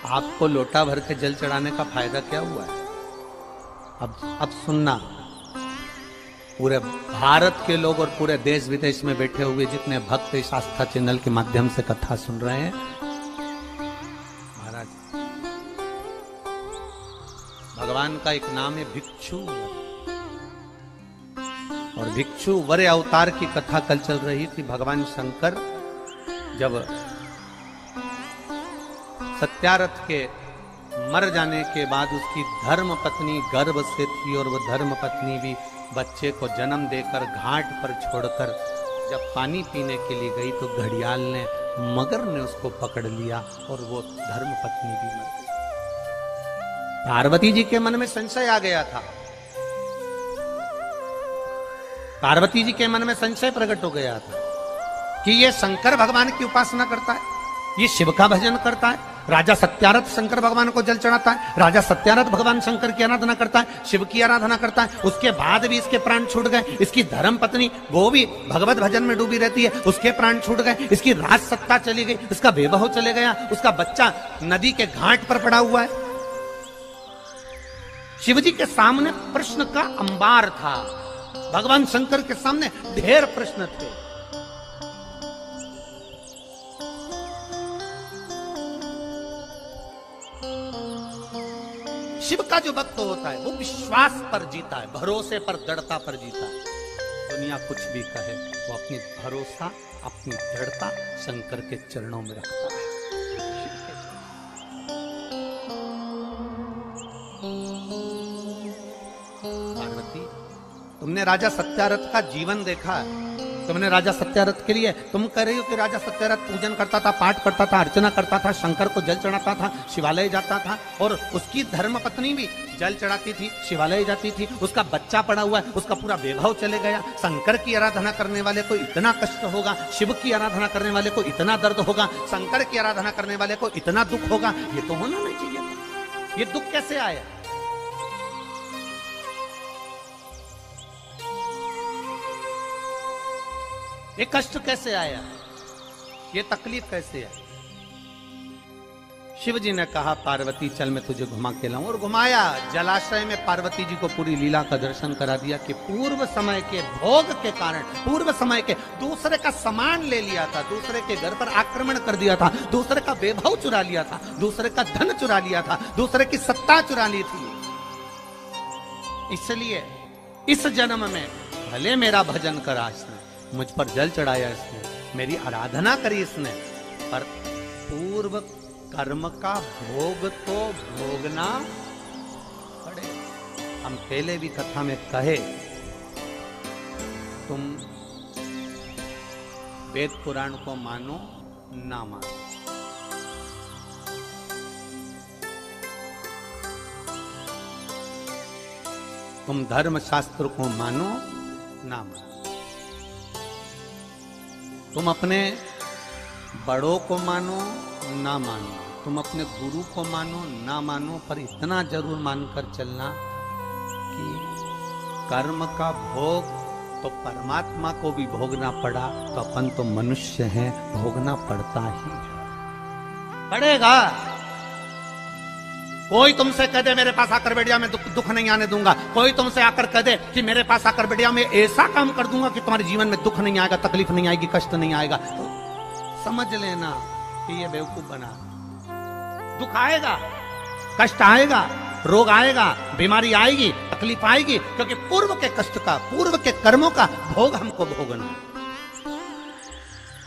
आपको लोटा भर के जल चढ़ाने का फायदा क्या हुआ है? अब सुनना, पूरे भारत के लोग और पूरे देश विदेश में बैठे हुए जितने भक्त इस आस्था चैनल के माध्यम से कथा सुन रहे हैं, महाराज भगवान का एक नाम है भिक्षु, और भिक्षु वर अवतार की कथा कल चल रही थी। भगवान शंकर जब सत्यारथ के मर जाने के बाद उसकी धर्म पत्नी गर्भ से थी, और वह धर्म पत्नी भी बच्चे को जन्म देकर घाट पर छोड़कर जब पानी पीने के लिए गई तो घड़ियाल ने, मगर ने उसको पकड़ लिया और वो धर्म पत्नी भी मर गई। पार्वती जी के मन में संशय आ गया था, पार्वती जी के मन में संशय प्रकट हो गया था कि ये शंकर भगवान की उपासना करता है, ये शिव का भजन करता है। राजा सत्यारथ शंकर भगवान को जल चढ़ाता है, राजा सत्यारथ भगवान शंकर की आराधना करता है, शिव की आराधना करता है। उसके बाद भी इसके प्राण छूट गए। इसकी धर्म पत्नी वो भी भगवत भजन में डूबी रहती है, उसके प्राण छूट गए। इसकी राज सत्ता चली गई, उसका वैभव चले गया, उसका बच्चा नदी के घाट पर पड़ा हुआ है। शिवजी के सामने प्रश्न का अंबार था, भगवान शंकर के सामने ढेर प्रश्न थे। शिव का जो भक्त होता है वो विश्वास पर जीता है, भरोसे पर, दृढ़ता पर जीता है। दुनिया कुछ भी कहे, वो अपनी भरोसा, अपनी दृढ़ता शंकर के चरणों में रखता है। पार्वती, तुमने राजा सत्यारथ का जीवन देखा है, तुमने राजा सत्यारथ के लिए, तुम कह रही हो कि राजा सत्यारथ पूजन करता था, पाठ करता था, अर्चना करता था, शंकर को जल चढ़ाता था, शिवालय जाता था, और उसकी धर्म पत्नी भी जल चढ़ाती थी, शिवालय जाती थी। उसका बच्चा पड़ा हुआ है, उसका पूरा वैभव चले गया। शंकर की आराधना करने वाले को इतना कष्ट होगा, शिव की आराधना करने वाले को इतना दर्द होगा, शंकर की आराधना करने वाले को इतना दुख होगा, ये तो होना नहीं चाहिए। ये दुख कैसे आया? ये कष्ट कैसे आया? ये तकलीफ कैसे आई? शिव जी ने कहा, पार्वती चल मैं तुझे घुमा के लाऊं, और घुमाया। जलाशय में पार्वती जी को पूरी लीला का दर्शन करा दिया कि पूर्व समय के भोग के कारण, पूर्व समय के दूसरे का सामान ले लिया था, दूसरे के घर पर आक्रमण कर दिया था, दूसरे का वैभव चुरा लिया था, दूसरे का धन चुरा लिया था, दूसरे की सत्ता चुरा ली थी। इसलिए इस जन्म में भले मेरा भजन करा इसने, मुझ पर जल चढ़ाया इसने, मेरी आराधना करी इसने, पर पूर्व कर्म का भोग तो भोगना पड़े। हम पहले भी कथा में कहे, तुम वेद पुराण को मानो ना मानो, तुम धर्म शास्त्र को मानो ना मानो, तुम अपने बड़ों को मानो ना मानो, तुम अपने गुरु को मानो ना मानो, पर इतना जरूर मानकर चलना कि कर्म का भोग तो परमात्मा को भी भोगना पड़ा, तो अपन तो मनुष्य हैं, भोगना पड़ता ही पड़ेगा। कोई तुमसे कह दे मेरे पास आकर बैठ जा, मैं दुख नहीं आने दूंगा। कोई तुमसे आकर कह दे कि मेरे पास आकर बैठ जा, मैं ऐसा काम कर दूंगा कि तुम्हारे जीवन में दुख नहीं आएगा, तकलीफ नहीं आएगी, कष्ट नहीं आएगा, तो समझ लेना कि ये बेवकूफ बना। दुख आएगा, कष्ट आएगा, रोग आएगा, बीमारी आएगी, तकलीफ आएगी, क्योंकि पूर्व के कष्ट का, पूर्व के कर्मों का भोग हमको भोगना,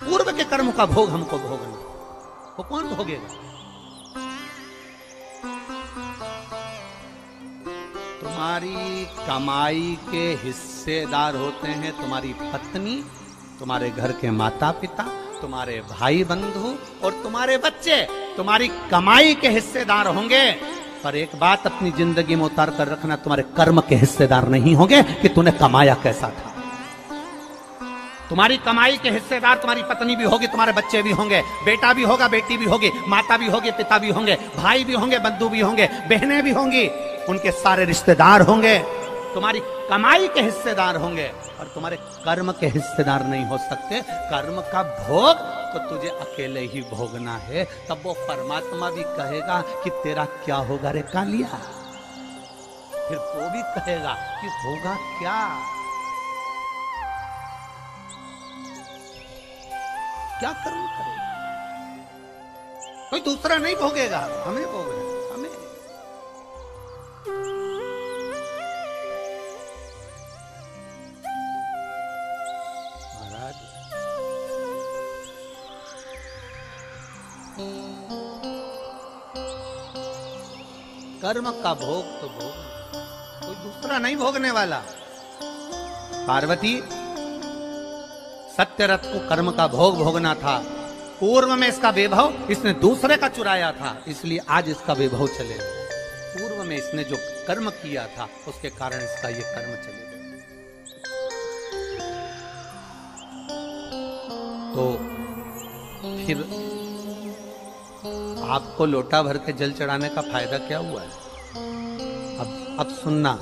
पूर्व के कर्मों का भोग हमको भोगना। वो कौन भोगेगा? तुम्हारी कमाई के हिस्सेदार होते हैं तुम्हारी पत्नी, तुम्हारे घर के माता पिता, तुम्हारे भाई बंधु और तुम्हारे बच्चे। तुम्हारी कमाई के हिस्सेदार होंगे, पर एक बात अपनी जिंदगी में उतार कर रखना, तुम्हारे कर्म के हिस्सेदार नहीं होंगे कि तूने कमाया कैसा था। तुम्हारी कमाई के हिस्सेदार तुम्हारी पत्नी भी होगी, तुम्हारे बच्चे भी होंगे, बेटा भी होगा, बेटी भी होगी, माता भी होगी, पिता भी होंगे, भाई भी होंगे, बंधु भी होंगे, बहनें भी होंगी, उनके सारे रिश्तेदार होंगे। तुम्हारी कमाई के हिस्सेदार होंगे और तुम्हारे कर्म के हिस्सेदार नहीं हो सकते। कर्म का भोग तो तुझे अकेले ही भोगना है। तब वो परमात्मा भी कहेगा कि तेरा क्या होगा रे कालिया, फिर वो भी कहेगा कि होगा क्या, क्या कर्म करेगा, कोई दूसरा नहीं भोगेगा, हमें भोगना, हमें। महाराज कर्म का भोग तो भोग, कोई दूसरा नहीं भोगने वाला। पार्वती, सत्यरथ को कर्म का भोग भोगना था। पूर्व में इसका वैभव इसने दूसरे का चुराया था, इसलिए आज इसका वैभव चलेगा। पूर्व में इसने जो कर्म किया था उसके कारण इसका ये कर्म चलेगा। तो फिर आपको लोटा भर के जल चढ़ाने का फायदा क्या हुआ है? अब सुनना,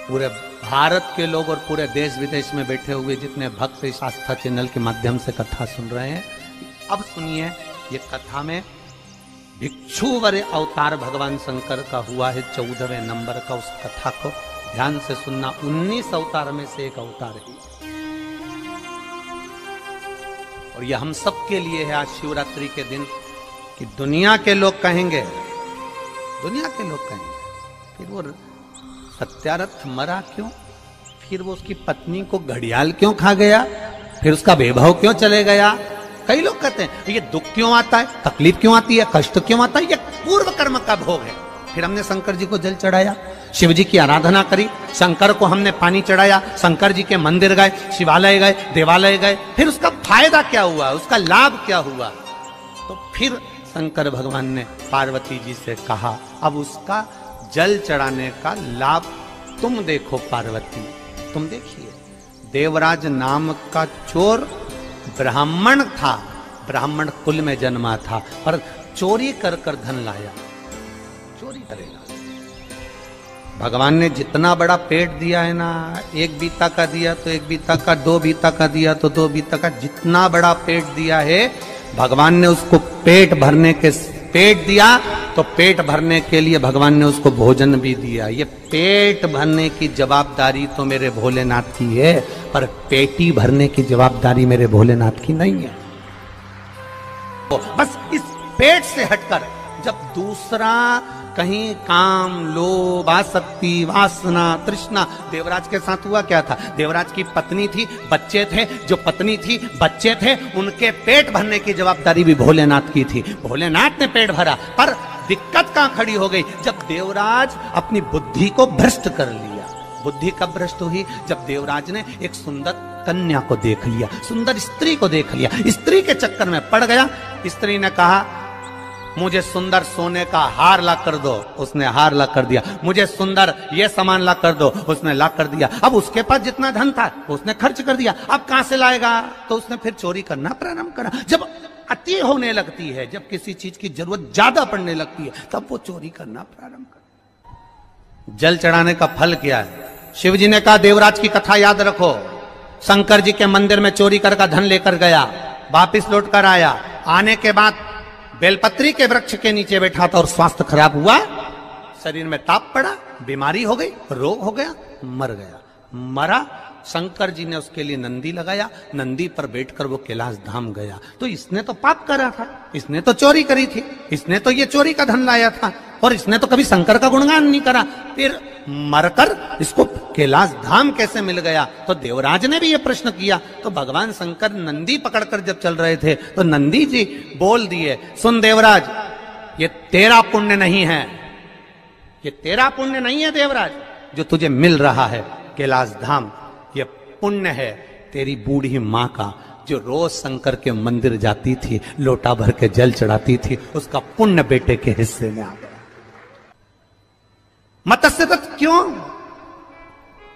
पूरे भारत के लोग और पूरे देश विदेश में बैठे हुए जितने भक्त इस आस्था चैनल के माध्यम से कथा सुन रहे हैं, अब सुनिए। ये कथा में भिक्षुवर अवतार भगवान शंकर का हुआ है 14वें नंबर का। उस कथा को ध्यान से सुनना। 19 अवतार में से एक अवतार है और यह हम सब के लिए है आज शिवरात्रि के दिन, कि दुनिया के लोग कहेंगे, दुनिया के लोग कहेंगे फिर वो सत्यारथ मरा क्यों, फिर वो उसकी पत्नी को घड़ियाल क्यों खा गया, फिर उसका वैभव क्यों चले गया। कई लोग कहते हैं ये दुख क्यों आता है, तकलीफ क्यों आती है, कष्ट क्यों आता है, ये पूर्व कर्म का भोग है। फिर हमने शंकर जी को जल चढ़ाया, शिव जी की आराधना करी, शंकर को हमने पानी चढ़ाया, शंकर जी के मंदिर गए, शिवालय गए, देवालय गए, फिर उसका फायदा क्या हुआ, उसका लाभ क्या हुआ। तो फिर शंकर भगवान ने पार्वती जी से कहा, अब उसका जल चढ़ाने का लाभ तुम देखो पार्वती, तुम देखिए। देवराज नाम का चोर ब्राह्मण था, ब्राह्मण कुल में जन्मा था, पर चोरी कर कर धन लाया, चोरी करेगा। भगवान ने जितना बड़ा पेट दिया है ना, 1 बीता का दिया तो 1 बीता का, 2 बीता का दिया तो 2 बीता का, जितना बड़ा पेट दिया है भगवान ने उसको पेट भरने के, पेट दिया तो पेट भरने के लिए भगवान ने उसको भोजन भी दिया। ये पेट भरने की जवाबदारी तो मेरे भोलेनाथ की है, पर पेटी भरने की जवाबदारी मेरे भोलेनाथ की नहीं है। तो बस इस पेट से हटकर जब दूसरा कहीं काम, लोभ, आसक्ति, वासना, तृष्णा, देवराज के साथ हुआ क्या था? देवराज की पत्नी थी, बच्चे थे, जो पत्नी थी, बच्चे थे, उनके पेट भरने की जवाबदारी भी भोलेनाथ की थी। भोलेनाथ ने पेट भरा, पर दिक्कत कहां खड़ी हो गई? जब देवराज अपनी बुद्धि को भ्रष्ट कर लिया। बुद्धि कब भ्रष्ट हुई? जब देवराज ने एक सुंदर कन्या को देख लिया, सुंदर स्त्री को देख लिया, स्त्री के चक्कर में पड़ गया। स्त्री ने कहा मुझे सुंदर सोने का हार ला कर दो, उसने हार ला कर दिया। मुझे सुंदर ये सामान ला कर दो, उसने ला कर दिया। अब उसके पास जितना धन था उसने खर्च कर दिया, अब कहां से लाएगा? तो उसने फिर चोरी करना प्रारंभ करा। जब अति होने लगती है, जब किसी चीज की जरूरत ज्यादा पड़ने लगती है, तब वो चोरी करना प्रारंभ कर। जल चढ़ाने का फल क्या है? शिव जी ने कहा देवराज की कथा याद रखो, शंकर जी के मंदिर में चोरी कर धन लेकर गया, वापिस लौट कर आया, आने के बाद बेलपत्री के वृक्ष के नीचे बैठा था और स्वास्थ्य खराब हुआ, शरीर में ताप पड़ा, बीमारी हो गई, रोग हो गया, मर गया। मरा, शंकर जी ने उसके लिए नंदी लगाया, नंदी पर बैठकर वो कैलाश धाम गया। तो इसने तो पाप करा था, इसने तो चोरी करी थी, इसने तो ये चोरी का धन लाया था, और इसने तो कभी शंकर का गुणगान नहीं करा। फिर मरकर इसको कैलाश धाम कैसे मिल गया? तो देवराज ने भी ये प्रश्न किया। तो भगवान शंकर नंदी पकड़कर जब चल रहे थे तो नंदी जी बोल दिए, सुन देवराज, ये तेरा पुण्य नहीं है, ये तेरा पुण्य नहीं है देवराज, जो तुझे मिल रहा है कैलाश धाम, ये पुण्य है तेरी बूढ़ी माँ का, जो रोज शंकर के मंदिर जाती थी, लोटा भर के जल चढ़ाती थी, उसका पुण्य बेटे के हिस्से में आ गया। मत्स्य दत्त क्यों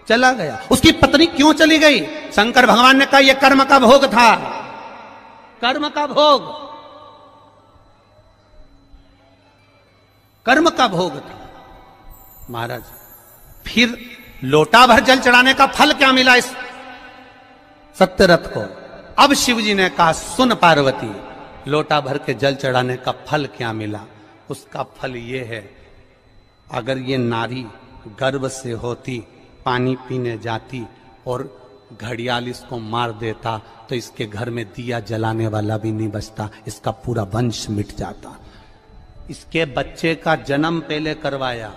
चला गया? उसकी पत्नी क्यों चली गई? शंकर भगवान ने कहा यह कर्म का भोग था, कर्म का भोग, कर्म का भोग था। महाराज फिर लोटा भर जल चढ़ाने का फल क्या मिला इस सत्यरथ को? अब शिव जी ने कहा, सुन पार्वती, लोटा भर के जल चढ़ाने का फल क्या मिला? उसका फल ये है, अगर ये नारी गर्भ से होती, पानी पीने जाती और घड़ियाल इसको मार देता तो इसके घर में दिया जलाने वाला भी नहीं बचता, इसका पूरा वंश मिट जाता। इसके बच्चे का जन्म पहले करवाया,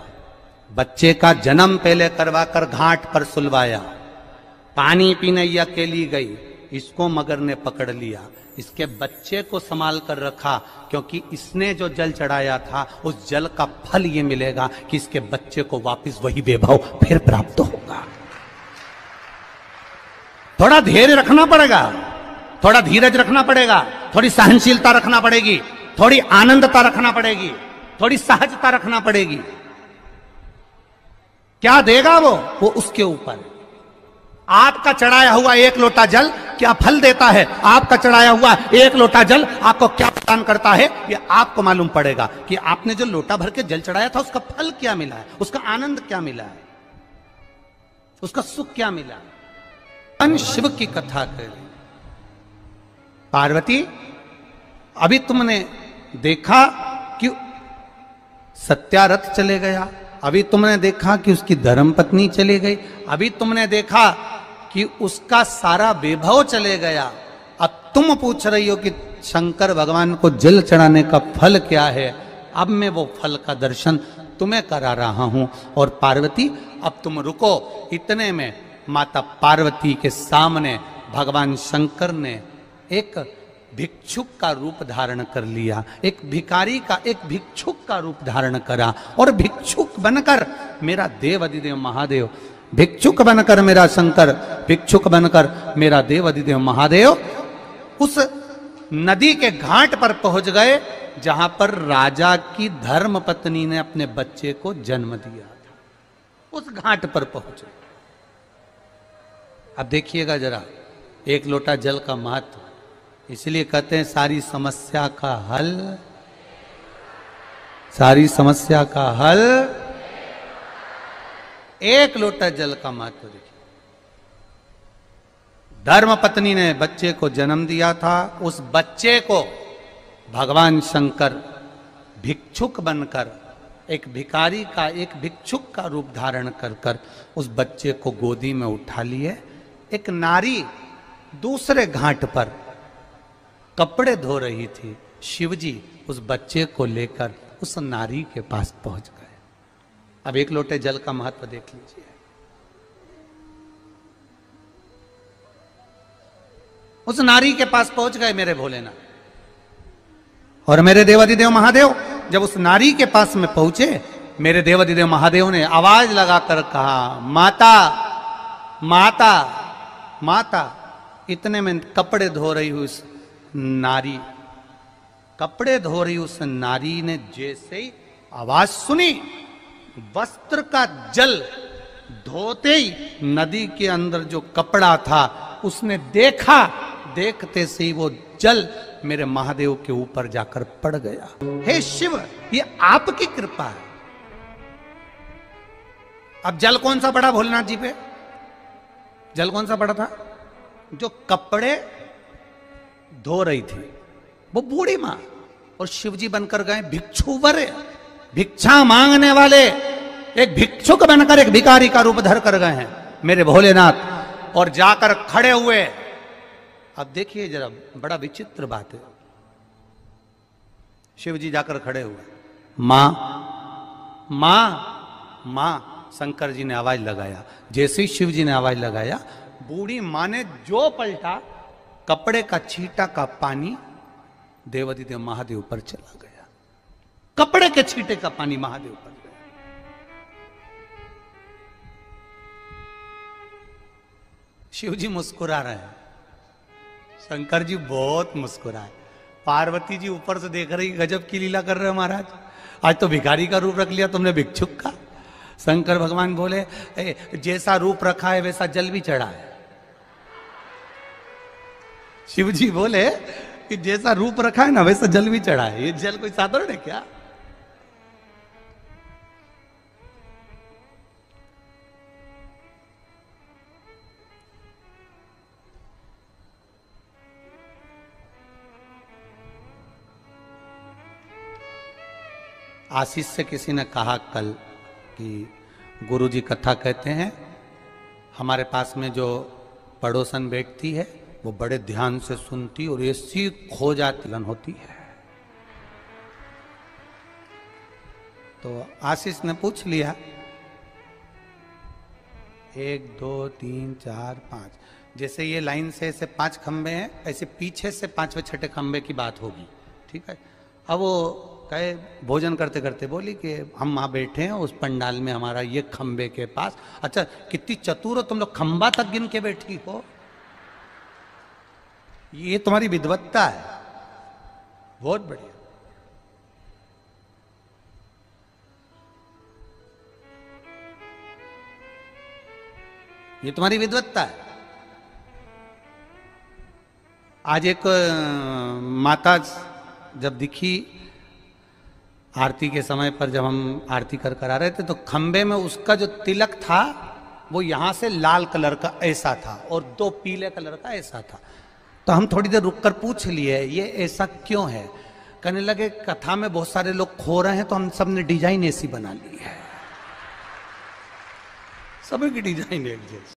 बच्चे का जन्म पहले करवाकर घाट पर सुलवाया। पानी पीने ये अकेली गई, इसको मगर ने पकड़ लिया, इसके बच्चे को संभाल कर रखा, क्योंकि इसने जो जल चढ़ाया था उस जल का फल ये मिलेगा कि इसके बच्चे को वापस वही वैभव फिर प्राप्त होगा। थोड़ा धैर्य रखना पड़ेगा, थोड़ा धीरज रखना पड़ेगा, थोड़ी सहनशीलता रखना पड़ेगी, थोड़ी आनंदता रखना पड़ेगी, थोड़ी सहजता रखना पड़ेगी। क्या देगा वो उसके ऊपर। आपका चढ़ाया हुआ एक लोटा जल क्या फल देता है, आपका चढ़ाया हुआ एक लोटा जल आपको क्या प्रदान करता है, ये आपको मालूम पड़ेगा कि आपने जो लोटा भर के जल चढ़ाया था उसका फल क्या मिला है, उसका आनंद क्या मिला है, उसका सुख क्या मिला है। शिव की कथा कर पार्वती, अभी तुमने देखा कि सत्यारथ चले गया, अभी तुमने देखा कि उसकी धर्मपत्नी चली गई, अभी तुमने देखा कि उसका सारा वैभव चले गया। अब तुम पूछ रही हो कि शंकर भगवान को जल चढ़ाने का फल क्या है। अब मैं वो फल का दर्शन तुम्हें करा रहा हूं। और पार्वती अब तुम रुको। इतने में माता पार्वती के सामने भगवान शंकर ने एक भिक्षुक का रूप धारण कर लिया, एक भिखारी का, एक भिक्षुक का रूप धारण करा। और भिक्षुक बनकर मेरा देव अधिदेव महादेव, भिक्षुक बनकर मेरा शंकर, भिक्षुक बनकर मेरा देव अधिदेव महादेव उस नदी के घाट पर पहुंच गए जहां पर राजा की धर्म पत्नी ने अपने बच्चे को जन्म दिया था। उस घाट पर पहुंचे। अब देखिएगा जरा एक लोटा जल का महत्व। इसलिए कहते हैं सारी समस्या का हल, सारी समस्या का हल एक लोटा जल का महत्व। देखिए धर्म पत्नी ने बच्चे को जन्म दिया था, उस बच्चे को भगवान शंकर भिक्षुक बनकर, एक भिखारी का, एक भिक्षुक का रूप धारण कर कर उस बच्चे को गोदी में उठा लिए। एक नारी दूसरे घाट पर कपड़े धो रही थी, शिवजी उस बच्चे को लेकर उस नारी के पास पहुंच गए। अब एक लोटे जल का महत्व देख लीजिए। उस नारी के पास पहुंच गए मेरे भोलेनाथ और मेरे देवाधिदेव महादेव। जब उस नारी के पास में पहुंचे, मेरे देवाधिदेव महादेव ने आवाज लगाकर कहा, माता माता माता। इतने में कपड़े धो रही हुई उस नारी, कपड़े धो रही उस नारी ने जैसे ही आवाज सुनी, वस्त्र का जल धोते ही नदी के अंदर जो कपड़ा था उसने देखा, देखते से ही वो जल मेरे महादेव के ऊपर जाकर पड़ गया। हे शिव, ये आपकी कृपा है। अब जल कौन सा पड़ा भोलेनाथ जी पे? जल कौन सा पड़ा था? जो कपड़े धो रही थी वो बूढ़ी मां, और शिवजी बनकर गए भिक्षुवर, भिक्षा मांगने वाले, एक भिक्षुक बनकर एक भिखारी का रूप धर कर गए हैं मेरे भोलेनाथ, और जाकर खड़े हुए। अब देखिए जरा, बड़ा विचित्र बात है। शिवजी जाकर खड़े हुए, मां मां मां। शंकर जी ने आवाज लगाया। जैसे ही शिव जी ने आवाज लगाया, बूढ़ी मां ने जो पलटा, कपड़े का छींटा का पानी देवाधिदेव महादेव पर चला गया। कपड़े के छींटे का पानी महादेव पर गया। शिव जी मुस्कुरा रहे हैं, शंकर जी बहुत मुस्कुराए। पार्वती जी ऊपर से देख रही, गजब की लीला कर रहे हो महाराज, आज तो भिखारी का रूप रख लिया तुमने, भिक्षुक का। शंकर भगवान बोले, जैसा रूप रखा है वैसा जल भी चढ़ा है। शिव जी बोले कि जैसा रूप रखा है ना वैसा जल भी चढ़ा है। ये जल कोई साधारण है क्या? आशीष से किसी ने कहा कल कि गुरुजी कथा कहते हैं, हमारे पास में जो पड़ोसन बैठती है वो बड़े ध्यान से सुनती और ऐसी खो जाती होती है। तो आशीष ने पूछ लिया, 1 2 3 4 5, जैसे ये लाइन से ऐसे 5 खंबे हैं, ऐसे पीछे से 5वें छठे खंबे की बात होगी, ठीक है। अब वो कहे भोजन करते करते बोली कि हम वहां बैठे हैं उस पंडाल में, हमारा ये खंबे के पास। अच्छा कितनी चतुर हो तुम लोग, खंबा तक गिन के बैठी हो, ये तुम्हारी विद्वत्ता है, बहुत बढ़िया। ये तुम्हारी विद्वत्ता है। आज एक माता जब दिखी आरती के समय पर, जब हम आरती कर आ रहे थे, तो खंबे में उसका जो तिलक था वो यहां से लाल कलर का ऐसा था और 2 पीले कलर का ऐसा था। तो हम थोड़ी देर रुककर पूछ लिए ये ऐसा क्यों है। कहने लगे कथा में बहुत सारे लोग खो रहे हैं तो हम सब ने डिजाइन ऐसी बना ली है, सभी की डिजाइन एक जैसी।